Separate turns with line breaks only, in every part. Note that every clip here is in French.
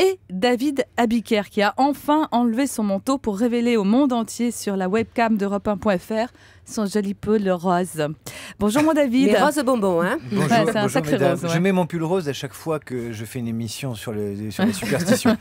et David Abiker qui a enfin enlevé son manteau pour révéler au monde entier sur la webcam d'Europe1.fr son joli pull rose. Bonjour mon David.
Les roses bonbons, hein.
Bonjour,
Ouais, c'est un
bonjour
sacré
mesdames.
rose, ouais.
Je mets mon pull rose à chaque fois que je fais une émission sur les superstitions.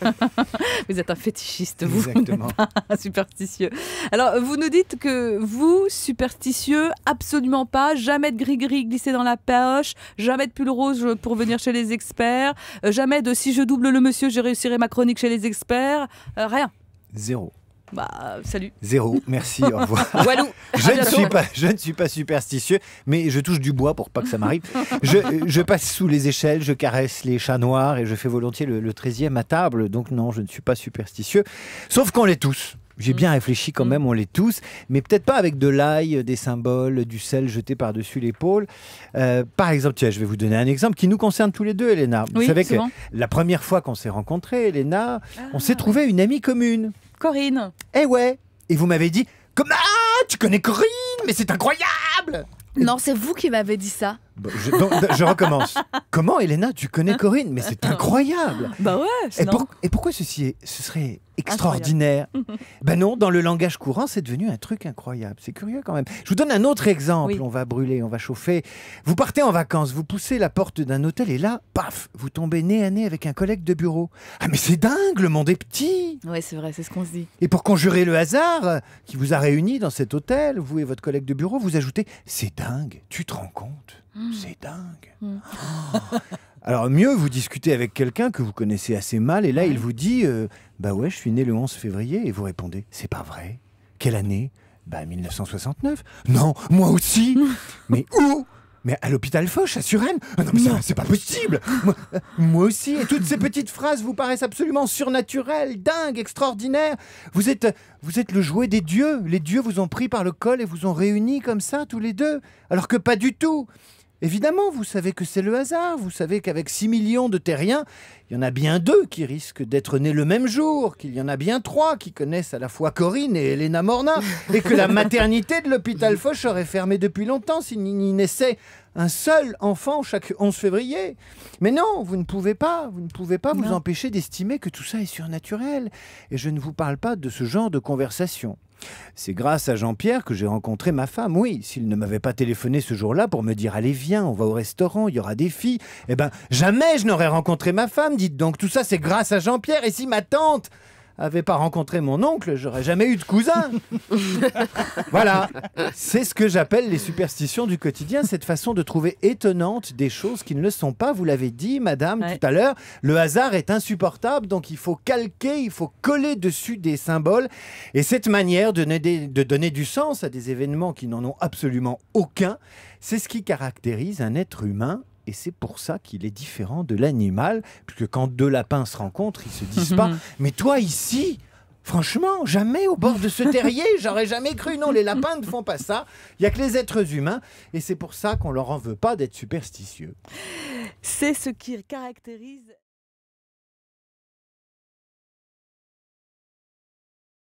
Vous êtes un fétichiste, vous.
Exactement.
Un superstitieux. Alors, vous nous dites que vous, superstitieux, absolument pas, jamais de gris-gris glissé dans la poche, jamais de pull rose pour venir chez les experts, jamais de si je double le monsieur, je réussirai ma chronique chez les experts, rien.
Zéro.
Bah, salut.
Zéro. Merci, au revoir.
Walou.
Je ne suis pas superstitieux, mais je touche du bois pour pas que ça m'arrive. Je passe sous les échelles, je caresse les chats noirs et je fais volontiers le 13e à table. Donc non, je ne suis pas superstitieux. Sauf qu'on l'est tous. J'ai bien réfléchi quand même, on l'est tous, mais peut-être pas avec de l'ail, des symboles, du sel jeté par-dessus l'épaule. Par exemple, tiens, je vais vous donner un exemple qui nous concerne tous les deux, Elena. Vous
Oui,
savez que
souvent.
la première fois qu'on s'est rencontrés, Elena, on s'est trouvé une amie commune.
Corinne.
Eh ouais. Et vous m'avez dit, comment tu connais Corinne, mais c'est incroyable.
Non, c'est vous qui m'avez dit ça.
Bon, je recommence. Comment, Elena, tu connais Corinne, mais c'est incroyable.
Bah ouais,
Et,
sinon...
et pourquoi ce serait extraordinaire? Ben non, dans le langage courant, c'est devenu un truc incroyable. C'est curieux quand même. Je vous donne un autre exemple.
Oui.
On va brûler, on va chauffer. Vous partez en vacances, vous poussez la porte d'un hôtel et là, paf, vous tombez nez à nez avec un collègue de bureau. Ah mais c'est dingue, le monde est petit.
Ouais, c'est vrai, c'est ce qu'on se dit.
Et pour conjurer le hasard qui vous a réunis dans cet hôtel, vous et votre collègue de bureau, vous ajoutez « c'est dingue, tu te rends compte ? C'est dingue Oh. !» Alors mieux, vous discutez avec quelqu'un que vous connaissez assez mal et là il vous dit bah ouais, je suis né le 11 février et vous répondez « c'est pas vrai. Quelle année ? Bah 1969. Non, moi aussi. Mais où ? Mais à l'hôpital Foch, à Suresnes. Ah non, mais c'est pas possible. Moi aussi. Et toutes ces petites phrases vous paraissent absolument surnaturelles, dingues, extraordinaires. Vous êtes le jouet des dieux. Les dieux vous ont pris par le col et vous ont réunis comme ça, tous les deux. Alors que pas du tout. Évidemment, vous savez que c'est le hasard. Vous savez qu'avec 6 millions de terriens, il y en a bien 2 qui risquent d'être nés le même jour, qu'il y en a bien 3 qui connaissent à la fois Corinne et Elena Morna, et que la maternité de l'hôpital Foch aurait fermé depuis longtemps s'il n'y naissait un seul enfant chaque 11 février. Mais non, vous ne pouvez pas vous empêcher d'estimer que tout ça est surnaturel. Et je ne vous parle pas de ce genre de conversation. C'est grâce à Jean-Pierre que j'ai rencontré ma femme. Oui, s'il ne m'avait pas téléphoné ce jour-là pour me dire « Allez, viens, on va au restaurant, il y aura des filles », eh ben, jamais je n'aurais rencontré ma femme, dites donc. Tout ça, c'est grâce à Jean-Pierre. Et si ma tante avait pas rencontré mon oncle, j'aurais jamais eu de cousin. Voilà, c'est ce que j'appelle les superstitions du quotidien, cette façon de trouver étonnante des choses qui ne le sont pas. Vous l'avez dit, madame, tout à l'heure, le hasard est insupportable, donc il faut calquer, il faut coller dessus des symboles. Et cette manière de donner du sens à des événements qui n'en ont absolument aucun, c'est ce qui caractérise un être humain. Et c'est pour ça qu'il est différent de l'animal, puisque quand 2 lapins se rencontrent, ils se disent pas « Mais toi ici, franchement, jamais au bord de ce terrier, j'aurais jamais cru. » Non, les lapins ne font pas ça. Il n'y a que les êtres humains. Et c'est pour ça qu'on leur en veut pas d'être superstitieux.
C'est ce qui caractérise...